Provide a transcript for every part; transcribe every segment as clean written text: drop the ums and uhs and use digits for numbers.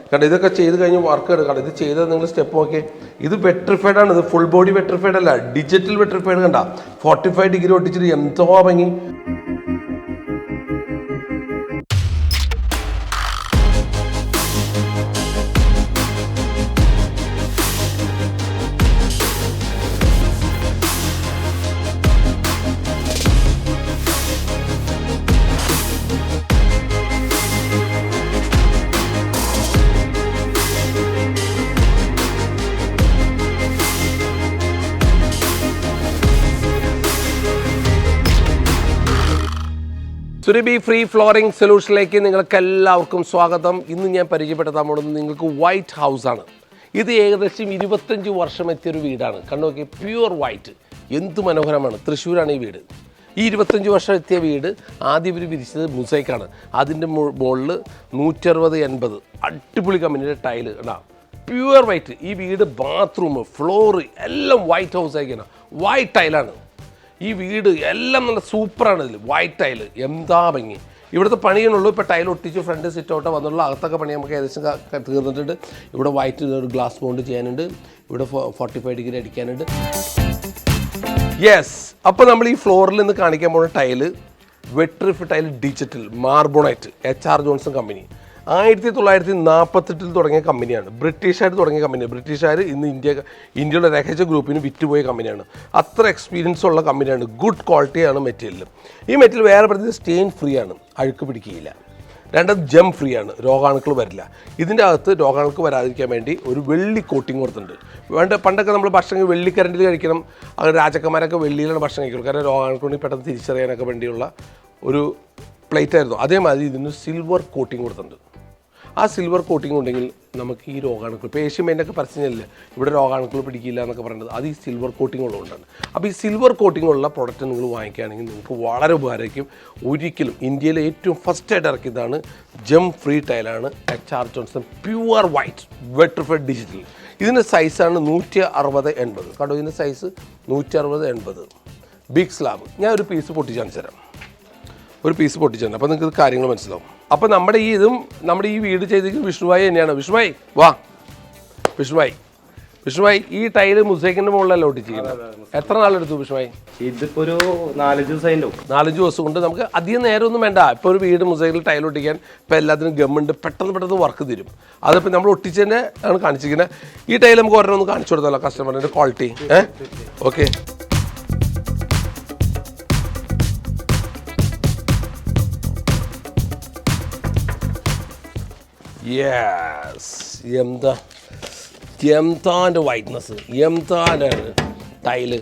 കാരണം ഇതൊക്കെ ചെയ്ത് കഴിഞ്ഞ് വർക്ക് എടുക്കണം. ഇത് ചെയ്തത് നിങ്ങൾ സ്റ്റെപ്പ് നോക്കി. ഇത് വെട്രിഫൈഡ് ആണ്. ഇത് ഫുൾ ബോഡി വെട്രിഫൈഡ് അല്ല, ഡിജിറ്റൽ വെട്രിഫൈഡ്. കണ്ട 45 ഡിഗ്രി ഒട്ടിച്ചിട്ട് എന്തോ ഭംഗി. സുരഭി ഫ്രീ ഫ്ലോറിംഗ് സൊല്യൂഷനിലേക്ക് നിങ്ങൾക്ക് എല്ലാവർക്കും സ്വാഗതം. ഇന്ന് ഞാൻ പരിചയപ്പെടുത്താൻ പോകുന്നത് നിങ്ങൾക്ക് വൈറ്റ് ഹൗസാണ്. ഇത് ഏകദേശം 25 വർഷം എത്തിയൊരു വീടാണ്. കണ്ടു നോക്കി, പ്യുവർ വൈറ്റ്. എന്ത് മനോഹരമാണ്. തൃശ്ശൂരാണ് ഈ വീട്. ഈ 25 വർഷം എത്തിയ വീട് ആദ്യം ഇവർ വിരിച്ചത് മുസൈക്കാണ്. അതിൻ്റെ മുകളിൽ 160-80 അടിപൊളി കമ്പനിയുടെ ടൈല് ഉണ്ടാ, പ്യുവർ വൈറ്റ്. ഈ വീട് ബാത്റൂം, ഫ്ലോറ് എല്ലാം വൈറ്റ് ഹൗസ് ആയിരിക്കണം. വൈറ്റ് ടൈലാണ് ഈ വീട്. എല്ലാം നല്ല സൂപ്പറാണ്. ഇതിൽ വൈറ്റ് ടൈല് എന്താ ഭംഗി. ഇവിടുത്തെ പണിയുള്ളൂ. ഇപ്പോൾ ടൈൽ ഒട്ടിച്ച് ഫ്രണ്ട് സിറ്റ് ഔട്ട് വന്നുള്ള അകത്തൊക്കെ പണി നമുക്ക് ഏകദേശം തീർന്നിട്ടുണ്ട്. ഇവിടെ വൈറ്റ് ഒരു ഗ്ലാസ് ബോണ്ട് ചെയ്യാനുണ്ട്. ഇവിടെ 45 ഡിഗ്രി അടിക്കാനുണ്ട്. യെസ്, അപ്പോൾ നമ്മൾ ഈ ഫ്ലോറിൽ നിന്ന് കാണിക്കാൻ പോകുന്ന tile vitrified tile digital marbonite, HR Johnson company. 1948 തുടങ്ങിയ കമ്പനിയാണ്. ബ്രിട്ടീഷുകാർ തുടങ്ങിയ കമ്പനിയാണ്. ബ്രിട്ടീഷുകാർ ഇന്ന് ഇന്ത്യയുടെ രഹസ്യ ഗ്രൂപ്പിന് വിറ്റുപോയ കമ്പനിയാണ്. അത്ര എക്സ്പീരിയൻസ് ഉള്ള കമ്പനിയാണ്. ഗുഡ് ക്വാളിറ്റിയാണ് മെറ്റീരിയൽ. ഈ മെറ്റീരിയൽ വേറെ പറഞ്ഞത് സ്റ്റെയിൻ ഫ്രീ ആണ്, അഴുക്ക് പിടിക്കുകയില്ല. രണ്ടത് ജം ഫ്രീ ആണ്, രോഗാണുക്കൾ വരില്ല. ഇതിൻ്റെ അകത്ത് രോഗാണുക്കൾ വരാതിരിക്കാൻ വേണ്ടി ഒരു വെള്ളി കോട്ടിങ് കൊടുത്തിട്ടുണ്ട്. പണ്ടൊക്കെ നമ്മൾ ഭക്ഷണം വെള്ളിക്കരണ്ടിൽ കഴിക്കണം. അത് രാജക്കന്മാരൊക്കെ വെള്ളിയിലാണ് ഭക്ഷണം കഴിക്കുന്നത്. കാരണം രോഗാണുക്കൾ പെട്ടെന്ന് തിരിച്ചറിയാനൊക്കെ വേണ്ടിയുള്ള ഒരു പ്ലേറ്റ് ആയിരുന്നു. അതേമാതിരി ഇതിന് സിൽവർ കോട്ടിങ് കൊടുത്തിട്ടുണ്ട്. ആ സിൽവർ കോട്ടിങ് ഉണ്ടെങ്കിൽ നമുക്ക് ഈ രോഗാണുക്കൾ, ഇപ്പോൾ ഏഷ്യൻ പെയിൻ്റൊക്കെ പരസ്യമില്ല ഇവിടെ രോഗാണുക്കൾ പിടിക്കില്ല എന്നൊക്കെ പറയുന്നത്, അത് ഈ സിൽവർ കോട്ടിങ് ഉള്ളതുകൊണ്ടാണ്. അപ്പോൾ ഈ സിൽവർ കോട്ടിങ് ഉള്ള പ്രോഡക്റ്റ് നിങ്ങൾ വാങ്ങിക്കുകയാണെങ്കിൽ നിങ്ങൾക്ക് വളരെ ഉപകാരമായിരിക്കും. ഒരിക്കലും ഇന്ത്യയിലെ ഏറ്റവും ഫസ്റ്റായിട്ട് ഇറക്കിയതാണ് ജം ഫ്രീ ടൈലാണ്, HR Johnson pure white vitrified digital. ഇതിൻ്റെ സൈസാണ് 160-80. കണ്ടോ, ഇതിൻ്റെ സൈസ് 160-80 ബിഗ് സ്ലാബ്. ഞാൻ ഒരു പീസ് പൊട്ടിച്ച് കാണിച്ചു തരാം. ഒരു പീസ് പൊട്ടിച്ചിട്ടുണ്ട്. അപ്പോൾ നിങ്ങൾക്ക് കാര്യങ്ങൾ മനസ്സിലാവും. അപ്പോൾ നമ്മുടെ ഈ വീട് ചെയ്തിരിക്കുന്നത് വിഷ്ണുവായി തന്നെയാണ്. വിഷ്ണുവായി വാ. വിഷ്ണുവായി ഈ ടൈല് മുസൈക്കിൻ്റെ മുകളിലല്ല ഒട്ടിച്ചിരിക്കുന്നത്. എത്ര നാളെടുത്തു വിഷ്ണുവായി? ഇതിപ്പോൾ ഒരു 4 ദിവസം. 4 ദിവസം കൊണ്ട് നമുക്ക് അധികം നേരമൊന്നും വേണ്ട. ഇപ്പോൾ ഒരു വീട് മുസൈക്കിൽ ടൈൽ ഒട്ടിക്കാൻ ഇപ്പോൾ എല്ലാത്തിനും ഗമ്മുണ്ട്. പെട്ടെന്ന് വർക്ക് തരും. അതിപ്പോൾ നമ്മൾ ഒട്ടിച്ചതിൻ്റെ ആണ് കാണിച്ചിരിക്കുന്നത്. ഈ ടൈൽ നമുക്ക് ഒരെണ്ണം കാണിച്ചു കൊടുത്താലോ കസ്റ്റമറിൻ്റെ ക്വാളിറ്റി? ഓക്കെ. യെസ്, എന്താൻ്റെ വൈറ്റ്നസ്, എന്താൻ്റെ ടൈല്.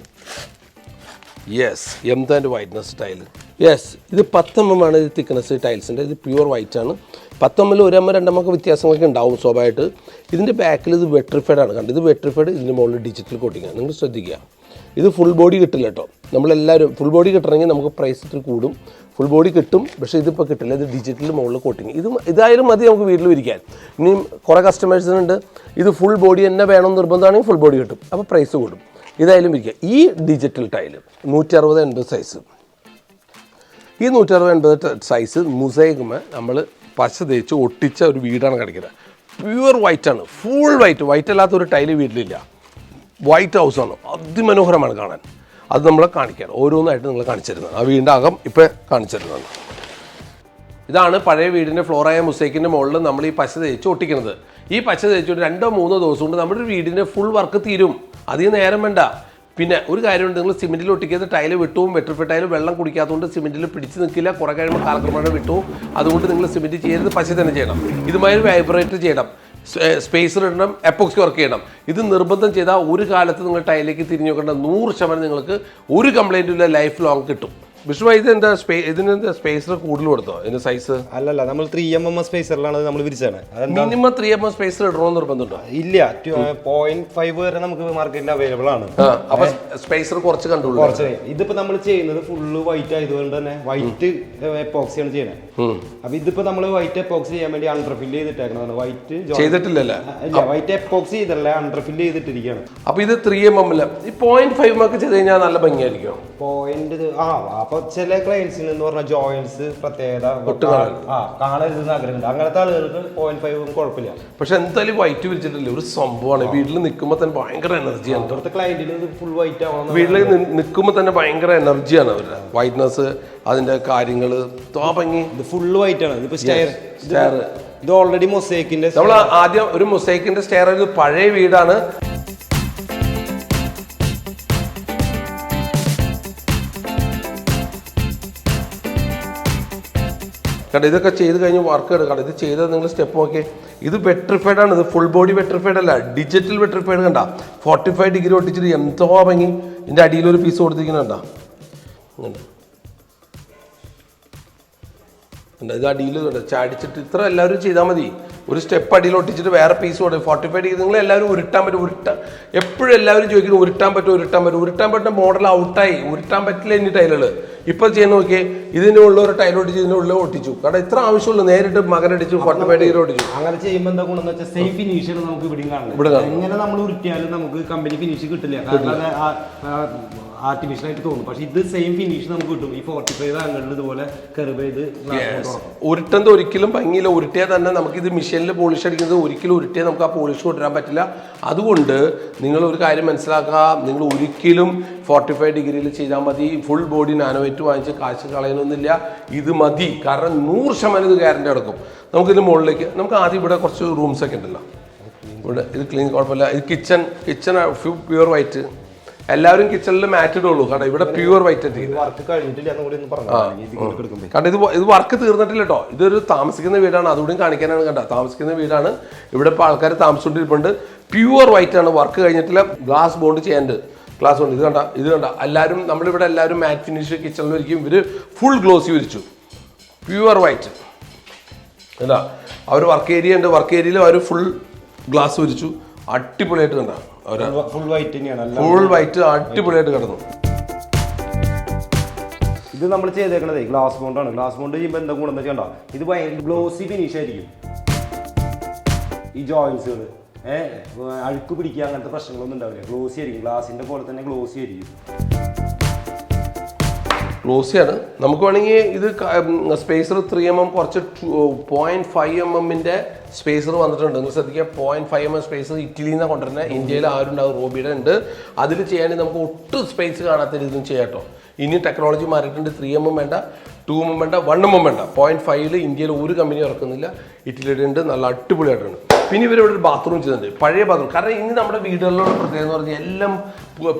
യെസ്, എന്താൻ്റെ വൈറ്റ്നസ് ടൈല്. യെസ്, ഇത് 10 mm ആണ് ഇത് തിക്നെസ് ടൈൽസിൻ്റെ. ഇത് പ്യുവർ വൈറ്റ് ആണ്. 10 mm 1 mm 2 mm വ്യത്യാസങ്ങളൊക്കെ ഉണ്ടാവും സ്വാഭാവികമായിട്ട്. ഇതിൻ്റെ ബാക്കിൽ ഇത് വെട്രിഫൈഡ് ആണ്. കണ്ടത്, ഇത് വെട്രിഫൈഡ്. ഇതിൻ്റെ മുകളിൽ ഡിജിറ്റൽ കോട്ടിങ് ആണ്. നിങ്ങൾ ശ്രദ്ധിക്കുക. ഇത് ഫുൾ ബോഡി കിട്ടില്ല കേട്ടോ. നമ്മളെല്ലാവരും ഫുൾ ബോഡി കിട്ടണമെങ്കിൽ നമുക്ക് പ്രൈസ് ഇത്തിരി കൂടും. ഫുൾ ബോഡി കിട്ടും, പക്ഷേ ഇതിപ്പോൾ കിട്ടില്ല. ഇത് ഡിജിറ്റൽ മുകളിൽ കോട്ടിങ്. ഇതായാലും മതി നമുക്ക് വീട്ടിൽ വിരിക്കാൻ. ഇനിയും കുറേ കസ്റ്റമേഴ്സിനുണ്ട് ഇത് ഫുൾ ബോഡി തന്നെ വേണമെന്ന് നിർബന്ധമാണെങ്കിൽ ഫുൾ ബോഡി കിട്ടും. അപ്പോൾ പ്രൈസ് കൂടും. ഇതായാലും വിരിക്കുക. ഈ ഡിജിറ്റൽ ടൈല് 160-80 സൈസ്. ഈ 160-80 സൈസ് മുസൈക്കുമ്പോൾ നമ്മൾ പശ തേച്ച് ഒട്ടിച്ച ഒരു വീടാണ് കാണിക്കുന്നത്. പ്യുവർ വൈറ്റാണ്, ഫുൾ വൈറ്റ് അല്ലാത്തൊരു ടൈല് വീട്ടിലില്ല. വൈറ്റ് ഹൗസാണ്, അതിമനോഹരമാണ് കാണാൻ. അത് നമ്മളെ കാണിക്കാൻ ഓരോന്നായിട്ട് നിങ്ങൾ കാണിച്ചു തരുന്നതാണ്. ആ വീടിൻ്റെ അകം ഇപ്പോൾ കാണിച്ചു തരുന്നതാണ്. ഇതാണ് പഴയ വീടിൻ്റെ ഫ്ലോറായ മുസൈക്കിൻ്റെ മുകളിൽ നമ്മൾ ഈ പശ തേച്ച് ഒട്ടിക്കുന്നത്. ഈ പശ തേച്ചിട്ട് 2-3 ദിവസം കൊണ്ട് നമ്മുടെ വീടിൻ്റെ ഫുൾ വർക്ക് തീരും. അധികം നേരം വേണ്ട. പിന്നെ ഒരു കാര്യമുണ്ട്, നിങ്ങൾ സിമെൻറ്റിൽ ഒട്ടിക്കുന്ന ടൈല് വിട്ടും വെട്രിഫൈഡ് ടൈല് വെള്ളം കുടിക്കാത്തതുകൊണ്ട് സിമെൻറ്റിൽ പിടിച്ച് നിൽക്കില്ല. കുറേ കഴിയുമ്പോൾ കാലക്രമേണ വിട്ടും. അതുകൊണ്ട് നിങ്ങൾ സിമെൻറ്റ് ചെയ്യരുത്, പശ തന്നെ ചെയ്യണം. ഇതുമായി വൈബ്രേറ്റ് ചെയ്യണം, സ്പേസർ ഇടണം, എപ്പോക്സി വർക്ക് ചെയ്യണം. ഇത് നിർബന്ധം ചെയ്താൽ ഒരു കാലത്ത് നിങ്ങൾ ടൈലിലേക്ക് തിരിഞ്ഞു നോക്കേണ്ട 100% നിങ്ങൾക്ക് ഒരു കംപ്ലൈൻറ്റില്ല, ലൈഫ് ലോങ് കിട്ടും. വിഷ്ണു, ഇതിന്റെ സ്പേസർ കൂടുതൽ കൊടുത്തോ? ഇതിന്റെ സൈസ് അല്ലല്ല, നമ്മൾ 3 mm സ്പേസറിലാണ് നമ്മൾ വിരിച്ചത്. മിനിമം 3 mm സ്പേസർ ഇടണമെന്ന് നിർബന്ധമുണ്ടോ? ഇല്ല, 0.5 വരെ നമുക്ക് മാർക്കറ്റിൽ അവൈലബിൾ ആണ്. അപ്പൊ സ്പേസർ കുറച്ച് കണ്ടുള്ളൂ. ഇതിപ്പോ നമ്മൾ ചെയ്യുന്നത് ഫുള്ള് വൈറ്റ് ആയതുകൊണ്ട് തന്നെ വൈറ്റ് എപ്പോക്സിയാണ് ചെയ്യുന്നത്. അപ്പൊ ഇതിപ്പോ നമ്മൾ വൈറ്റ് എപ്പോക്സി ചെയ്യാൻ വേണ്ടി അണ്ടർഫില്ല് ചെയ്തിട്ടേക്കണം. വൈറ്റ് ചെയ്തിട്ടില്ലല്ലേ? വൈറ്റ് എപ്പോക്സി ചെയ്തല്ല, അണ്ടർഫില്ല് ചെയ്തിട്ടിരിക്കുകയാണ്. അപ്പൊ ഇത് 3 mm ഈ 0.5 ഒക്കെ ചെയ്ത് കഴിഞ്ഞാൽ നല്ല ഭംഗിയായിരിക്കും. പോയിന്റ് അപ്പൊ ചില ക്ലയൻസിന് എന്ന് പറഞ്ഞ ജോയിന്റ്സ് പ്രത്യേകത കാണരുതെന്ന് ആഗ്രഹമുണ്ട്. അങ്ങനത്തെ ആളുകൾക്ക് 0.5 കുഴപ്പമില്ല. പക്ഷെ എന്തായാലും വൈറ്റ് വിരിച്ചിട്ടില്ല, ഒരു സംഭവമാണ്. വീട്ടിൽ നിൽക്കുമ്പോൾ തന്നെ ഭയങ്കര എനർജിയാണ്. അവിടുത്തെ ക്ലയന്റിന് ഫുൾ വൈറ്റ് ആവണം. വീട്ടിൽ നിൽക്കുമ്പോൾ തന്നെ ഭയങ്കര എനർജിയാണ് അവരുടെ വൈറ്റ്നസ്, അതിന്റെ കാര്യങ്ങൾ ഭംഗി. ഇത് ഫുൾ വൈറ്റ് ആണ്. ഇതിപ്പോ സ്റ്റെയർ ഇത് ഓൾറെഡി മൊസൈക്കിന്റെ, നമ്മൾ ആദ്യം ഒരു മൊസൈക്കിന്റെ സ്റ്റെയർ, ഒരു പഴയ വീടാണ്. കണ്ട ഇതൊക്കെ ചെയ്ത് കഴിഞ്ഞ് വർക്ക് എടുക്കണം. ഇത് ചെയ്തത് നിങ്ങൾ സ്റ്റെപ്പ് നോക്കിയേ. ഇത് വെട്രിഫൈഡ് ആണ്, ഇത് ഫുൾ ബോഡി വെട്രിഫൈഡ് അല്ല, ഡിജിറ്റൽ വെട്രിഫൈഡ്. കണ്ട 45 ഡിഗ്രി ഒട്ടിച്ചിട്ട് എന്തോ ഭംഗി. ഇതിൻ്റെ അടിയിലൊരു പീസ് കൊടുത്തിരിക്കുന്നുണ്ടോ? ഇത് അടിയിൽ ചാടിച്ചിട്ട് ഇത്ര എല്ലാവരും ചെയ്താൽ മതി. ഒരു സ്റ്റെപ്പ് അടിയിൽ ഒട്ടിച്ചിട്ട് വേറെ പീസ് കൊടുക്കും. 45 ഡിഗ്രി നിങ്ങൾ എല്ലാവരും ഉരുട്ടാൻ പറ്റും. എപ്പോഴും എല്ലാവരും ചോദിക്കുന്നു ഉരുട്ടാൻ പറ്റുന്ന മോഡൽ ഔട്ടായി. ഉരുട്ടാൻ പറ്റില്ല ഇനി ടൈലുകൾ. ഇപ്പം ചെയ്യാൻ നോക്കിയേ, ഇതിൻ്റെ ഉള്ള ഒരു ടൈൽ ഒട്ടിച്ച് ഇതിൻ്റെ ഉള്ളിൽ ഒട്ടിച്ചു. കാരണം ഇത്ര ആവശ്യമുള്ളൂ. നേരിട്ട് മകനടിച്ചു 45 ഡിഗ്രി ഒട്ടിച്ചു. അങ്ങനെ ചെയ്യുമ്പോൾ എന്താ ഗുണം എന്ന് വെച്ചാൽ സെയിം ഫിനിഷ് നമുക്ക് ഇവിടെ കാണണം. എങ്ങനെ നമ്മൾ ഉരുട്ടിയാലും നമുക്ക് കമ്പനി ഫിനിഷ് കിട്ടില്ല, കാരണം ആർട്ടിഫിഷ്യലായിട്ട് തോന്നും. പക്ഷെ ഇത് സെയിം ഫിനിഷ് നമുക്ക് കിട്ടും. ഈ 45 ആംഗിളിൽ ഇതുപോലെ കർവ് ചെയ്ത് ഉരുട്ടുന്നത് ഒരിക്കലും ഭംഗിയില്ല. ഉരുട്ടിയാൽ തന്നെ നമുക്കിത് മെഷീനിൽ പോളിഷ് അടിക്കുന്നത് ഒരിക്കലും ഉരുട്ടിയാൽ നമുക്ക് ആ പോളിഷ് കൊണ്ടുവരാൻ പറ്റില്ല. അതുകൊണ്ട് നിങ്ങൾ ഒരു കാര്യം മനസ്സിലാക്കുക, നിങ്ങൾ ഒരിക്കലും 45 ഡിഗ്രിയിൽ ചെയ്താൽ മതി. ഫുൾ ബോഡി നാനോവൈറ്റ് വാങ്ങിച്ച് കാശ് കളയണമെന്നില്ല. ഇത് മതി. കാരണം 100% ഇത് ഗ്യാരണ്ടി എടുക്കും. നമുക്കിതിന് മുകളിലേക്ക് നമുക്ക് ആദ്യം ഇവിടെ കുറച്ച് റൂംസൊക്കെ ഉണ്ടല്ലോ. ഇവിടെ ഇത് ക്ലീൻ കുഴപ്പമില്ല. ഇത് കിച്ചൺ പ്യൂർ വൈറ്റ്. എല്ലാവരും കിച്ചണിൽ മാറ്റ് ഇടുള്ളൂ. കാരണം ഇവിടെ പ്യൂർ വൈറ്റ് കാരണം ഇത് വർക്ക് തീർന്നിട്ടില്ല കേട്ടോ. ഇതൊരു താമസിക്കുന്ന വീടാണ്, അതുകൂടി കാണിക്കാനാണ്. കണ്ട താമസിക്കുന്ന വീടാണ്. ഇവിടെ ഇപ്പോൾ ആൾക്കാർ താമസിച്ചുകൊണ്ടിരിപ്പുണ്ട്. പ്യൂർ വൈറ്റ് ആണ്, വർക്ക് കഴിഞ്ഞിട്ടില്ല. ഗ്ലാസ് ബോണ്ട് ചെയ്യാനുണ്ട്. ഗ്ലാസ് ബോണ്ട് ഇത് കണ്ട എല്ലാവരും നമ്മളിവിടെ എല്ലാവരും മാറ്റ് ഫിനിഷ് കിച്ചണിൽ ഇരിക്കും. ഇവർ ഫുൾ ഗ്ലോസി വിരിച്ചു, പ്യൂർ വൈറ്റ്. എന്താ അവർ വർക്ക് ഏരിയ ഉണ്ട്, വർക്ക് ഏരിയയിൽ അവർ ഫുൾ ഗ്ലാസ് വിരിച്ചു. അടിപൊളിയായിട്ട് കണ്ട ഫുൾ വൈറ്റ് തന്നെയാണ്, ഫുൾ വൈറ്റ് അടിപൊളിയായിട്ട് കിടന്നു. ഇത് നമ്മൾ ചെയ്തേക്കണത് ഗ്ലാസ് ബോണ്ടാണ്. ഗ്ലാസ് ബോണ്ട് ചെയ്യുമ്പോൾ എന്താ ഗുണം എന്ന് വെച്ചാൽ ഇത് ഭയങ്കര ഗ്ലോസി ഫിനിഷ് ആയിരിക്കും. ഈ ജോയിൻസുകൾ അഴുക്ക് പിടിക്കുക അങ്ങനത്തെ പ്രശ്നങ്ങളൊന്നും ഉണ്ടാവില്ല. ഗ്ലോസി ആയിരിക്കും, ഗ്ലാസിന്റെ പോലെ തന്നെ ഗ്ലോസി ആയിരിക്കും. ഗ്ലോസിയാണ്. നമുക്ക് വേണമെങ്കിൽ ഇത് സ്പേസർ 3mm കുറച്ച് 0.5 mm സ്പേസർ വന്നിട്ടുണ്ട്. നിങ്ങൾ ശ്രദ്ധിക്കുക, 0.5 mm സ്പേസർ ഇറ്റലിയിൽ നിന്നാണ് കൊണ്ടുവരുന്നത്. ഇന്ത്യയിൽ ആരും ഉണ്ടാവും, റോബിയുടെ ഉണ്ട്. അതിൽ ചെയ്യാൻ നമുക്ക് ഒട്ടും സ്പേസ് കാണാത്ത രീതിയിലും ചെയ്യാം കേട്ടോ. ഇനി ടെക്നോളജി മാറിയിട്ടുണ്ട്. 3mm വേണ്ട, 2mm വേണ്ട, 1mm വേണ്ട. 0.5 ഇന്ത്യയിൽ ഒരു കമ്പനി ഇറക്കുന്നില്ല. ഇറ്റലിയുടെ ഉണ്ട്, നല്ല അടിപൊളിയായിട്ടുണ്ട്. പിന്നെ ഇവരിവിടെ ഒരു ബാത്റൂം ചെയ്തിട്ടുണ്ട്, പഴയ ബാത്റൂം. കാരണം ഇനി നമ്മുടെ വീടുകളിലുള്ള പ്രത്യേകത എന്ന് പറഞ്ഞാൽ എല്ലാം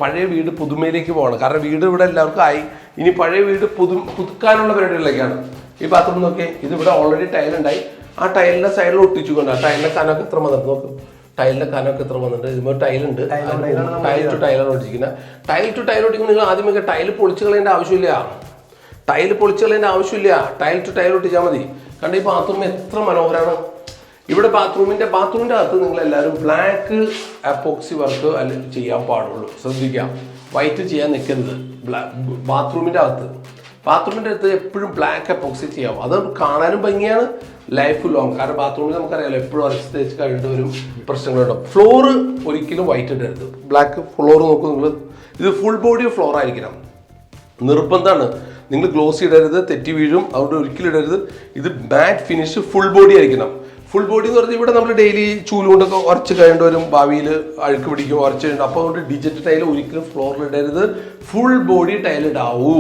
പഴയ വീട് പുതുമയിലേക്ക് പോകണം. കാരണം വീട് ഇവിടെ എല്ലാവർക്കും ആയി. ഇനി പഴയ വീട് പുതുക്കാനുള്ള പരിപാടികളിലേക്കാണ്. ഈ ബാത്റൂം നോക്കിയേ, ഇതിവിടെ ഓൾറെഡി ടൈലുണ്ടായി. ആ ടൈലിൻ്റെ സൈഡിൽ ഒട്ടിച്ചുകൊണ്ട് ആ ടൈലിൻ്റെ കനമൊക്കെ എത്ര വന്നിട്ട് നോക്കും. ടൈലിൻ്റെ കനമൊക്കെ എത്ര വന്നിട്ട് ഇതിപ്പോൾ ടൈലുണ്ട്. ടൈൽ ടു ടൈലാണ് ഒട്ടിച്ചിരിക്കുന്നത്. ടൈൽ ടു ടൈൽ ഒട്ടിക്കുമ്പോൾ നിങ്ങൾ ആദ്യമൊക്കെ ടൈൽ പൊളിച്ച് കളയേണ്ട ആവശ്യമില്ല. ടൈൽ ടു ടൈൽ ഒട്ടിച്ചാൽ മതി. കാരണം ഈ ബാത്റൂം എത്ര മനോഹരമാണ്. ഇവിടെ ബാത്റൂമിൻ്റെ അകത്ത് നിങ്ങൾ എല്ലാവരും ബ്ലാക്ക് അപ്പോക്സി വർക്ക് അല്ലെങ്കിൽ ചെയ്യാൻ പാടുള്ളൂ. ശ്രദ്ധിക്കാം, വൈറ്റ് ചെയ്യാൻ നിൽക്കരുത്. ബാത്റൂമിൻ്റെ അകത്ത് എപ്പോഴും ബ്ലാക്ക് അപ്പോക്സി ചെയ്യാം. അത് കാണാനും ഭംഗിയാണ്, ലൈഫ് ലോങ്. കാരണം ബാത്റൂമിൽ നമുക്കറിയാലോ എപ്പോഴും അരച്ച് തേച്ച് കഴിഞ്ഞിട്ട് വരും പ്രശ്നങ്ങളുണ്ടാവും. ഫ്ലോറ് ഒരിക്കലും വൈറ്റ് ഇടരുത്. ബ്ലാക്ക് ഫ്ലോർ നോക്കും നിങ്ങൾ. ഇത് ഫുൾ ബോഡി ഫ്ലോർ ആയിരിക്കണം, നിർബന്ധമാണ്. നിങ്ങൾ ഗ്ലോസി ഇടരുത്, തെറ്റി വീഴും. അതുകൊണ്ട് ഒരിക്കലും ഇടരുത്. ഇത് മാറ്റ് ഫിനിഷ് ഫുൾ ബോഡി ആയിരിക്കണം. ഫുൾ ബോഡി എന്ന് പറഞ്ഞാൽ ഇവിടെ നമ്മൾ ഡെയിലി ചൂല് കൊണ്ടൊക്കെ ഉരച്ച് കഴിയേണ്ടി വരും. ഭാവിയിൽ അഴുക്ക് പിടിക്കും, ഉരച്ച് കഴിയുണ്ട്. അപ്പോൾ അതുകൊണ്ട് ഡിജിറ്റൽ ടൈൽ ഒരിക്കലും ഫ്ലോറിൽ ഇടരുത്. ഫുൾ ബോഡി ടൈൽ ഇടാവൂ.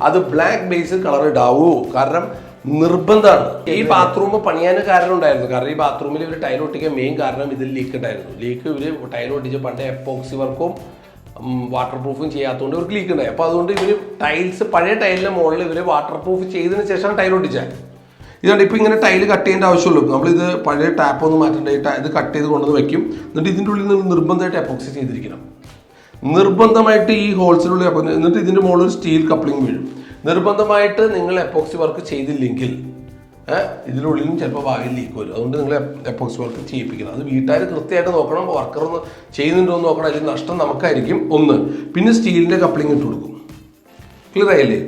അത് ബ്ലാക്ക് ബേസ് കളർ ഇടാവൂ. കാരണം നിർബന്ധമാണ്. ഈ ബാത്റൂം പണിയാൻ കാരണം ഉണ്ടായിരുന്നു. കാരണം ഈ ബാത്റൂമിൽ ഇവർ ടൈൽ ഒട്ടിക്കാൻ മെയിൻ കാരണം ഇതിൽ ലീക്ക് ഉണ്ടായിരുന്നു. ലീക്ക് ഇവർ ടൈൽ ഒട്ടിച്ച് പണ്ട് എപ്പോക്സി വർക്കും വാട്ടർ പ്രൂഫും ചെയ്യാത്തതുകൊണ്ട് ഇവർക്ക് ലീക്ക് ഉണ്ടായി. അപ്പോൾ അതുകൊണ്ട് ഇവർ പഴയ ടൈലിൻ്റെ മുകളിൽ ഇവർ വാട്ടർ പ്രൂഫ് ചെയ്തതിന് ശേഷം ടൈൽ ഒട്ടിച്ചാൽ. ഇതുകൊണ്ട് ഇപ്പോൾ ഇങ്ങനെ ടൈല് കട്ട് ചെയ്യേണ്ട ആവശ്യമുള്ളൂ. നമ്മളിത് പഴയ ടാപ്പ് ഒന്നും മാറ്റേണ്ട, ഇത് കട്ട് ചെയ്ത് കൊണ്ടുവന്ന് വെക്കും. എന്നിട്ട് ഇതിൻ്റെ ഉള്ളിൽ നിങ്ങൾ നിർബന്ധമായിട്ട് എപ്പോക്സി ചെയ്തിരിക്കണം. നിർബന്ധമായിട്ട് ഈ ഹോൾസിനുള്ളിൽ. എന്നിട്ട് ഇതിൻ്റെ മുകളിൽ ഒരു സ്റ്റീൽ കപ്ലിംഗ് വീഴും. നിർബന്ധമായിട്ട് നിങ്ങൾ എപ്പോക്സി വർക്ക് ചെയ്തില്ലെങ്കിൽ ഇതിനുള്ളിലും ചിലപ്പോൾ ഭാവിയിൽ ലീക്ക് വരും. അതുകൊണ്ട് നിങ്ങൾ എപ്പോക്സി വർക്ക് ചെയ്യിപ്പിക്കണം. അത് വീട്ടുകാർ കൃത്യമായിട്ട് നോക്കണം. വർക്കർ ഒന്ന് ചെയ്യുന്നുണ്ടോ എന്ന് നോക്കണം. അതിൽ നഷ്ടം നമുക്കായിരിക്കും. ഒന്ന്, പിന്നെ സ്റ്റീലിൻ്റെ കപ്ലിംഗ് ഇട്ട് കൊടുക്കും. ക്ലിയർ ആയില്ലേ?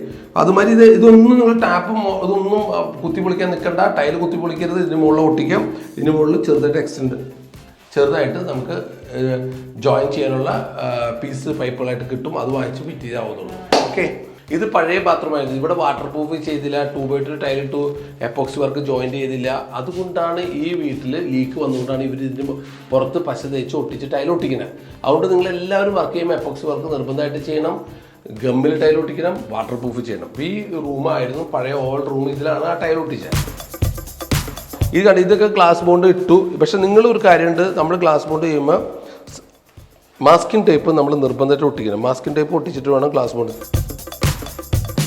അതുമാതിരി ഇതൊന്നും നിങ്ങൾ ടാപ്പും ഇതൊന്നും കുത്തിപ്പൊളിക്കാൻ നിൽക്കണ്ട. ടൈൽ കുത്തിപ്പൊളിക്കരുത്. ഇതിന് മുകളിൽ ഒട്ടിക്കാം. ഇതിന് മുകളിൽ ചെറുതായിട്ട് നമുക്ക് ജോയിൻ ചെയ്യാനുള്ള പീസ് പൈപ്പുകളായിട്ട് കിട്ടും. അത് വാങ്ങിച്ച് ഫിറ്റ് ചെയ്താവുന്നുള്ളൂ. ഓക്കെ, ഇത് പഴയ ബാത്റൂമായിരുന്നു. ഇവിടെ വാട്ടർ പ്രൂഫ് ചെയ്തില്ല, 2x2 ടൈലിട്ടു, എപ്പോക്സി വർക്ക് ജോയിൻറ്റ് ചെയ്തില്ല. അതുകൊണ്ടാണ് ഈ വീട്ടിൽ ലീക്ക് വന്നുകൊണ്ടാണ് ഇവർ ഇതിന് പുറത്ത് പശ തേച്ച് ഒട്ടിച്ച് ടൈൽ ഒട്ടിക്കുന്നത്. അതുകൊണ്ട് നിങ്ങൾ എല്ലാവരും വർക്ക് ചെയ്യുമ്പോൾ എപ്പോക്സി വർക്ക് നിർബന്ധമായിട്ട് ചെയ്യണം, ഗമ്മിൽ ടൈൽ ഒട്ടിക്കണം, വാട്ടർ പ്രൂഫ് ചെയ്യണം. അപ്പോൾ ഈ റൂമായിരുന്നു പഴയ ഓൾഡ് റൂം, ഇതിലാണ് ആ ടൈൽ ഒട്ടിച്ചത്. ഇത് കണ്ട് ഇതൊക്കെ ഗ്ലാസ് ബോണ്ട് ഇട്ടു. പക്ഷെ നിങ്ങളൊരു കാര്യമുണ്ട്, നമ്മൾ ഗ്ലാസ് ബോണ്ട് ചെയ്യുമ്പോൾ മാസ്കിൻ ടേപ്പ് നമ്മൾ നിർബന്ധമായിട്ട് ഒട്ടിക്കണം. മാസ്കിൻ ടേപ്പ് ഒട്ടിച്ചിട്ട് വേണം ഗ്ലാസ് ബോണ്ട്.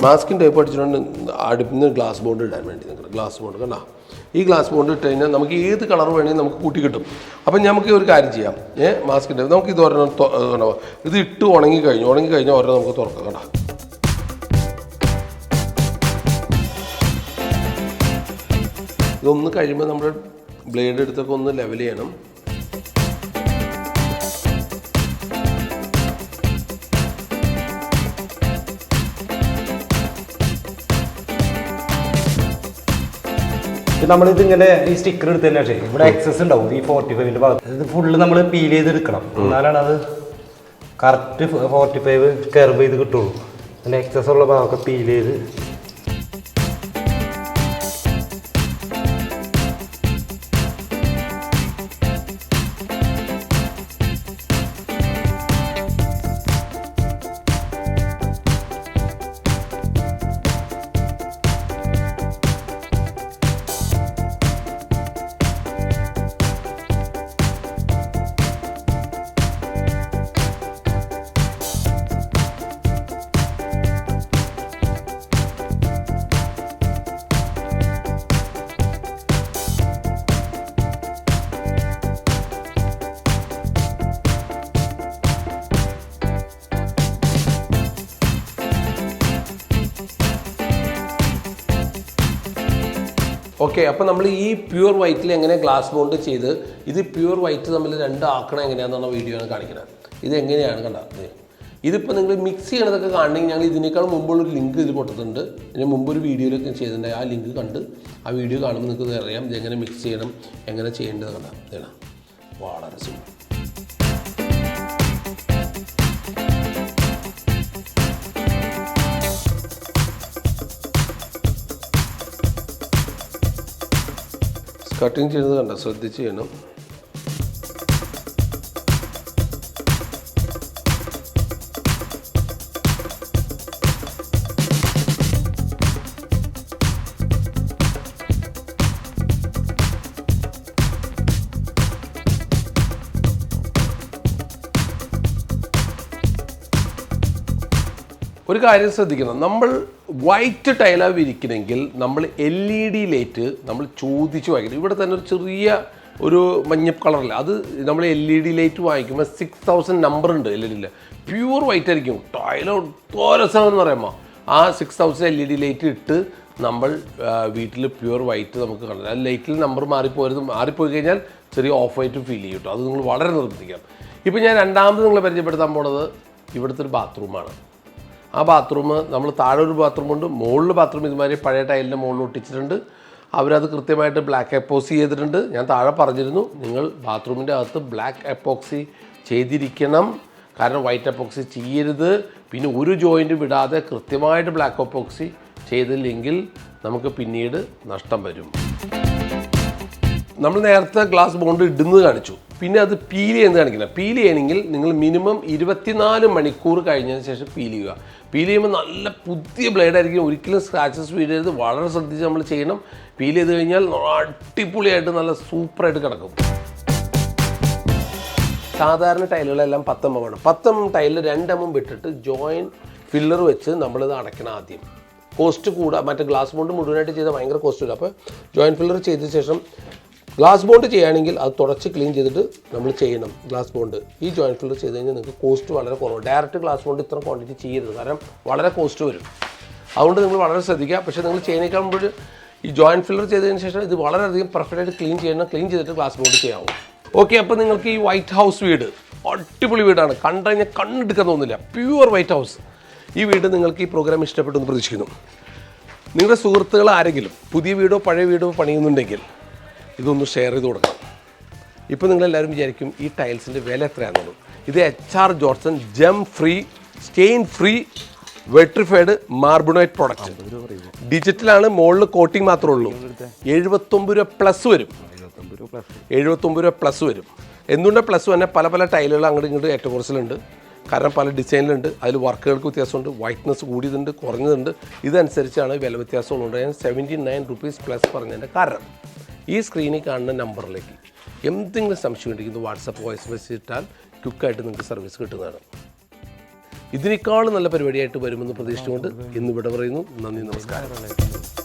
മാസ്കിൻ ടേപ്പ് അടിച്ചിട്ടുണ്ട് അടുപ്പിൽ നിന്ന് ഗ്ലാസ് ബോണ്ട് ഇടാൻ വേണ്ടി. നിങ്ങൾ ഗ്ലാസ് ബോണ്ട് കണ്ടോ, ഈ ഗ്ലാസ് ബോണ്ട് ഇട്ട് കഴിഞ്ഞാൽ നമുക്ക് ഏത് കളർ വേണമെങ്കിൽ നമുക്ക് കൂട്ടി കിട്ടും. അപ്പം നമുക്ക് ഒരു കാര്യം ചെയ്യാം, മാസ്കിൻ ടേപ്പ് നമുക്ക് ഇത് ഒരെണ്ണം ഇത് ഇട്ട് ഉണങ്ങി കഴിഞ്ഞാൽ ഒരെണ്ണം നമുക്ക് തുറക്കാം. കണ്ടോ, ഇതൊന്ന് കഴിയുമ്പോൾ നമ്മൾ ബ്ലേഡ് എടുത്തൊക്കെ ഒന്ന് ലെവൽ ചെയ്യണം. നമ്മളിത് ഇങ്ങനെ ഈ സ്റ്റിക്കർ എടുത്തതിന് ശേഷം ഇവിടെ എക്സസ് ഉണ്ടാവും ഈ 45ന്റെ ഭാഗത്ത്. ഇത് ഫുള്ള് നമ്മൾ പീൽ ചെയ്തെടുക്കണം, എന്നാലാണ് അത് കറക്റ്റ് 45 കർവ് ചെയ്ത് കിട്ടുള്ളൂ. അതിൻ്റെ എക്സസ് ഉള്ള ഭാഗമൊക്കെ പീൽ ചെയ്ത് ഓക്കെ. അപ്പോൾ നമ്മൾ ഈ പ്യുവർ വൈറ്റിൽ എങ്ങനെ ഗ്ലാസ് ബോണ്ട് ചെയ്ത് ഇത് പ്യുവർ വൈറ്റ് തമ്മിൽ ആക്കണം എങ്ങനെയാണെന്നുള്ള വീഡിയോ ആണ് കാണിക്കുന്നത്. ഇത് എങ്ങനെയാണ് കണ്ടത്. ഇതിപ്പോൾ നിങ്ങൾ മിക്സ് ചെയ്യണതൊക്കെ കാണണമെങ്കിൽ ഞങ്ങൾ ഇതിനേക്കാൾ മുമ്പുള്ളൊരു ലിങ്ക് ഇതിൽ കൊടുത്തിട്ടുണ്ട്. ഇതിന് മുമ്പൊരു വീഡിയോയിലൊക്കെ ചെയ്തിട്ടുണ്ട്. ആ ലിങ്ക് കണ്ട് ആ വീഡിയോ കാണുമ്പോൾ നിങ്ങൾക്ക് അറിയാം ഇതെങ്ങനെ മിക്സ് ചെയ്യണം, എങ്ങനെ ചെയ്യേണ്ടത് കണ്ടാൽ. ഇതാണ് വളരെ സിമ്പിൾ. കട്ടിങ് ചെയ്യുന്നത് കണ്ട, ശ്രദ്ധിച്ച് ചെയ്യണം. ഒരു കാര്യം ശ്രദ്ധിക്കണം, നമ്മൾ വൈറ്റ് ടൈലാണ് വിരിക്കണമെങ്കിൽ നമ്മൾ LED ലൈറ്റ് നമ്മൾ ചോദിച്ച് വാങ്ങിക്കണം. ഇവിടെ തന്നെ ഒരു ചെറിയ ഒരു മഞ്ഞ കളറില്ല, അത് നമ്മൾ LED ലൈറ്റ് വാങ്ങിക്കുമ്പോൾ 6000 നമ്പർ ഉണ്ട് LED. പ്യൂർ വൈറ്റ് ആയിരിക്കും ടൈലോ തോരസമെന്ന് പറയുമ്പോൾ ആ 6000 LED ലൈറ്റ് ഇട്ട് നമ്മൾ വീട്ടിൽ പ്യൂർ വൈറ്റ് നമുക്ക് കാണാം. ആ ലൈറ്റിൽ നമ്പർ മാറിപ്പോയി കഴിഞ്ഞാൽ ചെറിയ ഓഫ് വൈറ്റ് ഫീൽ ചെയ്യും കേട്ടോ. അത് നിങ്ങൾ വളരെ നിർദ്ദേശിക്കാം. ഇപ്പോൾ ഞാൻ രണ്ടാമത് നിങ്ങളെ പരിചയപ്പെടുത്താൻ പോണത് ഇവിടുത്തെ ഒരു ബാത്റൂമാണ്. ആ ബാത്റൂം നമ്മൾ താഴെ ഒരു ബാത്റൂമുണ്ട്, മുകളിൽ ബാത്റൂം ഇതുമാതിരി പഴയ ടൈലിൻ്റെ മുകളിൽ ഒട്ടിച്ചിട്ടുണ്ട്. അവരത് കൃത്യമായിട്ട് ബ്ലാക്ക് എപ്പോക്സി ചെയ്തിട്ടുണ്ട്. ഞാൻ താഴെ പറഞ്ഞിരുന്നു നിങ്ങൾ ബാത്റൂമിൻ്റെ അകത്ത് ബ്ലാക്ക് എപ്പോക്സി ചെയ്തിരിക്കണം, കാരണം വൈറ്റ് എപ്പോക്സി ചെയ്യരുത്. പിന്നെ ഒരു ജോയിൻറ്റ് വിടാതെ കൃത്യമായിട്ട് ബ്ലാക്ക് എപ്പോക്സി ചെയ്തില്ലെങ്കിൽ നമുക്ക് പിന്നീട് നഷ്ടം വരും. നമ്മൾ നേരത്തെ ഗ്ലാസ് ബോണ്ട് ഇടുന്നത് കാണിച്ചു, പിന്നെ അത് പീൽ ചെയ്യുന്നത് കാണിക്കണം. പീൽ ചെയ്യണമെങ്കിൽ നിങ്ങൾ മിനിമം 24 മണിക്കൂർ കഴിഞ്ഞതിന് ശേഷം പീൽ ചെയ്യുക. പീൽ ചെയ്യുമ്പോൾ നല്ല പുതിയ ബ്ലേഡായിരിക്കും, ഒരിക്കലും സ്ക്രാച്ചസ് വീഴരുത്, വളരെ ശ്രദ്ധിച്ച് നമ്മൾ ചെയ്യണം. പീൽ ചെയ്ത് കഴിഞ്ഞാൽ അടിപൊളിയായിട്ട് നല്ല സൂപ്പറായിട്ട് കിടക്കും. സാധാരണ ടൈലുകളെല്ലാം 10 mm ആണ്. 10 mm ടൈലിൽ 2 mm വിട്ടിട്ട് ജോയിൻ ഫില്ലർ വെച്ച് നമ്മളിത് അടയ്ക്കണം. ആദ്യം കോസ്റ്റ് കൂടാ, മറ്റേ ഗ്ലാസ് ബോണ്ട് മുഴുവനായിട്ട് ചെയ്താൽ ഭയങ്കര കോസ്റ്റ് വരും. അപ്പോൾ ജോയിൻ ഫില്ലർ ചെയ്ത ശേഷം ഗ്ലാസ് ബോണ്ട് ചെയ്യുകയാണെങ്കിൽ അത് തുടച്ച് ക്ലീൻ ചെയ്തിട്ട് നമ്മൾ ചെയ്യണം. ഗ്ലാസ് ബോണ്ട് ഈ ജോയിൻ ഫില്ലർ ചെയ്ത് കഴിഞ്ഞാൽ നിങ്ങൾക്ക് കോസ്റ്റ് വളരെ കുറവ്. ഡയറക്റ്റ് ഗ്ലാസ് ബോണ്ട് ഇത്ര ക്വാണ്ടിറ്റി ചെയ്യരുത്, കാരണം വളരെ കോസ്റ്റ് വരും. അതുകൊണ്ട് നിങ്ങൾ വളരെ ശ്രദ്ധിക്കുക. പക്ഷേ നിങ്ങൾ ചെയ്യുന്നതിനേക്കാൾ മുമ്പ് ഈ ജോയിൻ ഫില്ലർ ചെയ്തതിന് ശേഷം ഇത് വളരെയധികം പെർഫെക്റ്റായിട്ട് ക്ലീൻ ചെയ്യണം. ക്ലീൻ ചെയ്തിട്ട് ഗ്ലാസ് ബോണ്ട് ചെയ്യാവും. ഓക്കെ, അപ്പോൾ നിങ്ങൾക്ക് ഈ വൈറ്റ് ഹൗസ് വീട് അടിപൊളി വീടാണ്, കണ്ടു കഴിഞ്ഞാൽ കണ്ടെടുക്കാൻ തോന്നില്ല. Pure white house. ഈ വീട് നിങ്ങൾക്ക് ഈ പ്രോഗ്രാം ഇഷ്ടപ്പെട്ടു എന്ന് പ്രതീക്ഷിക്കുന്നു. നിങ്ങളുടെ സുഹൃത്തുക്കൾ ആരെങ്കിലും പുതിയ വീടോ പഴയ വീടോ പണിയുന്നുണ്ടെങ്കിൽ ഇതൊന്ന് ഷെയർ ചെയ്ത് കൊടുക്കണം. ഇപ്പോൾ നിങ്ങളെല്ലാവരും വിചാരിക്കും ഈ ടൈൽസിൻ്റെ വില എത്രയാണെന്നുള്ളത്. ഇത് HR Johnson germ free, stain free vitrified Marbonite product. ഡിജിറ്റലാണ്, മുകളിൽ കോട്ടിങ് മാത്രമേ ഉള്ളൂ. 79 രൂപ പ്ലസ് വരും. 79 രൂപ പ്ലസ് വരും. എന്തുകൊണ്ടാണ് പ്ലസ് തന്നെ? പല പല ടൈലുകൾ അങ്ങോട്ട് ഇങ്ങോട്ട് ഏറ്റക്കുറച്ചിലുണ്ട്. കാരണം പല ഡിസൈനിലുണ്ട്, അതിൽ വർക്കുകൾക്ക് വ്യത്യാസമുണ്ട്, വൈറ്റ്നസ് കൂടിയതുണ്ട്, കുറഞ്ഞതുണ്ട്. ഇതനുസരിച്ചാണ് വില വ്യത്യാസമുള്ളത്. ഞാൻ 79 റുപ്പീസ് പ്ലസ് പറഞ്ഞതിൻ്റെ കാരണം ഈ സ്ക്രീനിൽ കാണുന്ന നമ്പറിലേക്ക് എന്തെങ്കിലും സംശയം ഉണ്ടെങ്കിൽ വാട്സപ്പ് വോയിസ് മെസ്സേജ് ഇട്ടാൽ ക്വിക്കായിട്ട് നിങ്ങൾക്ക് സർവീസ് കിട്ടുന്നതാണ്. ഇതിനേക്കാളും നല്ല പരിപാടിയായിട്ട് വരുമെന്ന് പ്രതീക്ഷിച്ചുകൊണ്ട് ഇന്ന് ഇവിടെ പറയുന്നു. നന്ദി, നമസ്കാരം.